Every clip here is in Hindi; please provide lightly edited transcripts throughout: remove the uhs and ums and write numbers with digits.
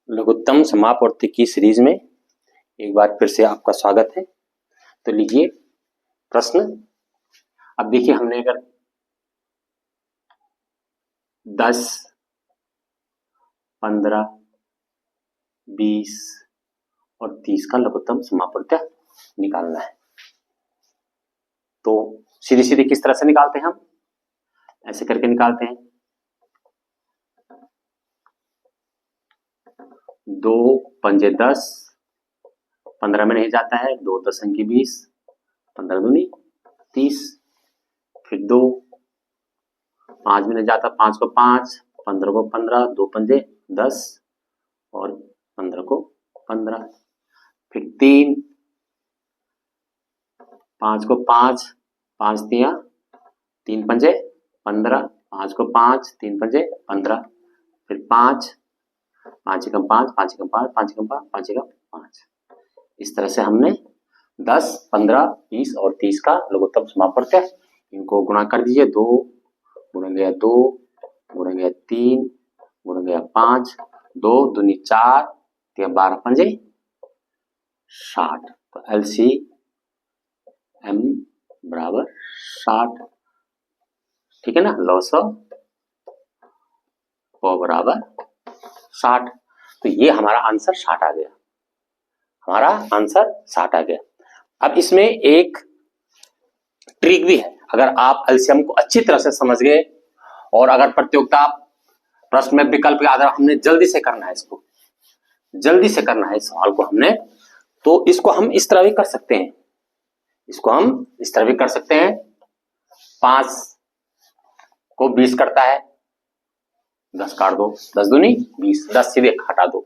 लघुत्तम समापवर्ती की सीरीज में एक बार फिर से आपका स्वागत है। तो लीजिए प्रश्न। अब देखिए, हमने अगर 10, 15, 20 और 30 का लघुत्तम समापवर्ती निकालना है तो सीधे सीधे किस तरह से निकालते हैं? हम ऐसे करके निकालते हैं। 2 पंजे 10, 15 में नहीं जाता है, 2 10 अंकी 20, 15 दूनी 30, फिर 2 5 में नहीं जाता, 5 को 5, 15 को 15, 2 पंजे 10 और 15 को 15, फिर 3, 5 को 5, 5 तिया 3 पंजे 15, 5 को 5, 3 पंजे 15, फिर 5, 5 एकम 5, 5 एकम 5, 5 एकम 5, 5 एकम 5। इस तरह से हमने 10, 15, 20 और 30 का लघुत्तम समापवर्ती इनको गुणा कर दीजिए। 2 गुणा गया 2 गुणा गया 3 गुणा गया 5, 2 दूनी 4, 12 पंजे 60। तो LCM बराबर 60। ठीक है ना, लॉस ऑफ बराबर 60। तो ये हमारा आंसर 60 आ गया। हमारा आंसर 60 आ गया। अब इसमें एक ट्रिक भी है। अगर आप एलसीएम को अच्छी तरह से समझ गए और अगर प्रतियोगिता प्रश्न में विकल्प के आधार हमने जल्दी से करना है, इसको जल्दी से करना है इस सवाल को हमने, तो इसको हम इस तरह भी कर सकते हैं। इसको हम इस तरह भी कर सकते हैं। 5 को 20 करता है, 10 काट दो, 10 दूनी 20, 10 सीधे हटा दो।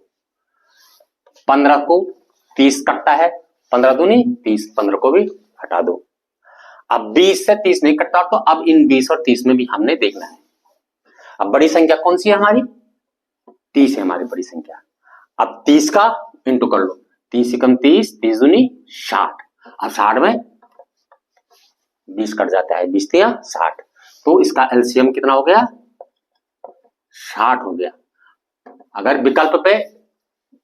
15 को 30 कटता है, 15 दूनी 30, 15 को भी हटा दो। अब 20 से 30 नहीं कटता, तो अब इन 20 और 30 में भी हमने देखना है। अब बड़ी संख्या कौन सी है हमारी? 30 है हमारी बड़ी संख्या। अब 30 का इंटू कर लो, 30 एकम 30, 30 दूनी 60। अब 60 में 20 कट जाता है, 20 तिया 60। तो इसका एलसीएम कितना हो गया? 60 हो गया। अगर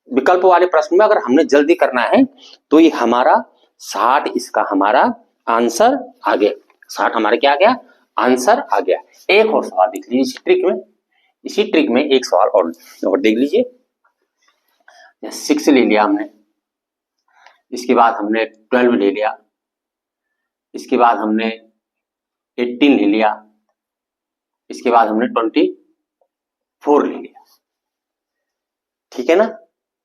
विकल्प वाले प्रश्न में अगर हमने जल्दी करना है तो ये हमारा 60 इसका हमारा आंसर आ गया। 60 हमारा क्या आ गया? आंसर आ गया। एक और सवाल देख लीजिए इसी ट्रिक में एक सवाल और देख लीजिए। 6 ले लिया हमने, इसके बाद हमने 12 ले लिया, इसके बाद हमने 18 ले लिया, इसके बाद हमने 24 ले लिया। ठीक है ना?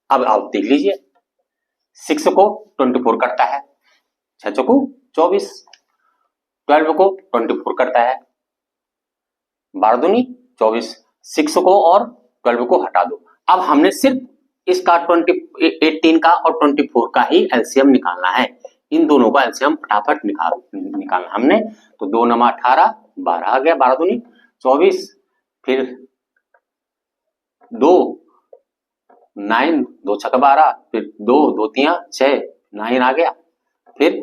अब आप देख लीजिए, 6 को 24 करता है, 6 को 24, 12 को 24 करता है, 12 दूनी 24, 6 को और 12 को हटा दो। अब हमने सिर्फ इसका 18 का और 24 का ही एलसीएम निकालना है। इन दोनों का एलसीएम फटाफट निकालना हमने। तो 2 नमा 18, 12 आ गया, 12 दूनी 24, फिर 2 9, 2 छक्का 12, फिर 2 2 तिया 6, 9 आ गया, फिर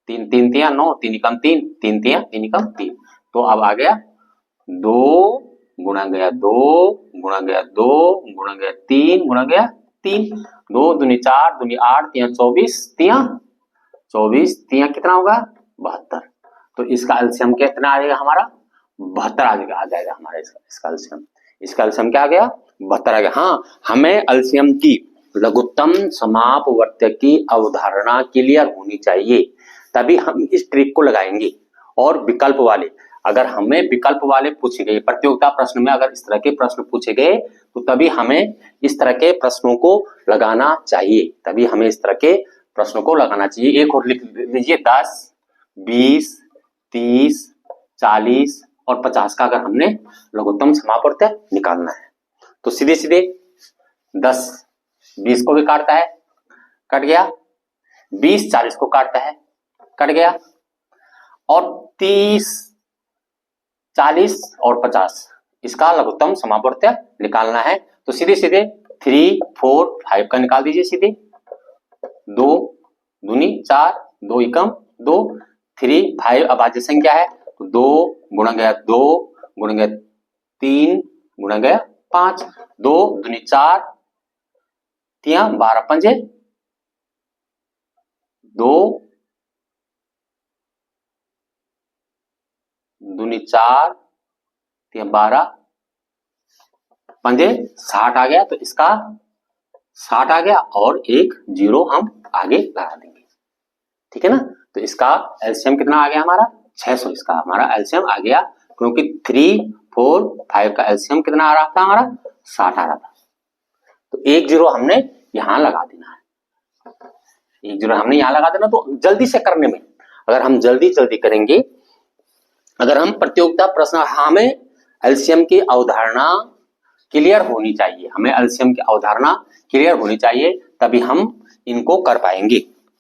3 3 तिया 9, 3 एकम 3, 3 तिया 3 एकम 3। तो अब आ गया 2 गुणा गया 2 गुणा गया 2 गुणा गया 3 गुणा गया 3, 2 दूनी 4 दूनी 8 तिया 24, तिया 24 तिया कितना होगा? 72। तो इसका एलसीएम कितना आ जाएगा हमारा? 72 आ जाएगा हमारा इसका एलसीएम। इसका एलसीएम क्या आ गया? 72 आ गया। हाँ, हमें एलसीएम की लघुत्तम समापवर्ती की अवधारणा क्लियर होनी चाहिए, तभी हम इस ट्रिक को लगाएंगे। और विकल्प वाले, अगर हमें विकल्प वाले पूछे गए प्रतियोगिता प्रश्न में, अगर इस तरह के प्रश्न पूछे गए तो तभी हमें इस तरह के प्रश्नों को लगाना चाहिए, तभी हमें इस तरह के प्रश्नों को लगाना चाहिए। एक और लिख लीजिए, 10, 20, 30, 40 और 50 का अगर हमने लघुत्तम समापवर्ती निकालना है तो सीधे सीधे 10 20 को भी काटता है, कट गया, 20 40 को काटता है, कट गया, और 30 40 और 50 इसका लघुत्तम समापवर्ती निकालना है। तो सीधे सीधे 3 4 5 का निकाल दीजिए सीधे। 2 दूनी 4, 2 एकम 2, 3 5 अभाज्य संख्या है, तो 2 गुणा गया 2 गुणा गया 3 गुणा गया 5, 2 दूनी 4 तिया 12 पंजे 2 दूनी 4 तिया 12 पंजे 60 आ गया। तो इसका 60 आ गया और एक जीरो हम आगे लगा देंगे, ठीक है ना। तो इसका एलसीएम कितना आ गया हमारा 600, इसका हमारा एलसीएम आ गया, क्योंकि 3, 4, 5 का एलसीएम कितना आ रहा था हमारा 60 आ रहा था। तो एक जीरो हमने यहां लगा देना है, एक जीरो हमने यहां लगा देना। तो जल्दी से करने में, अगर हम जल्दी करेंगे, अगर हम प्रतियोगिता प्रश्न, हमें एलसीएम की अवधारणा क्लियर होनी चाहिए, हमें एलसीएम की अवधारणा क्लियर होनी चाहिए, तभी हम इनको कर पाएंगे।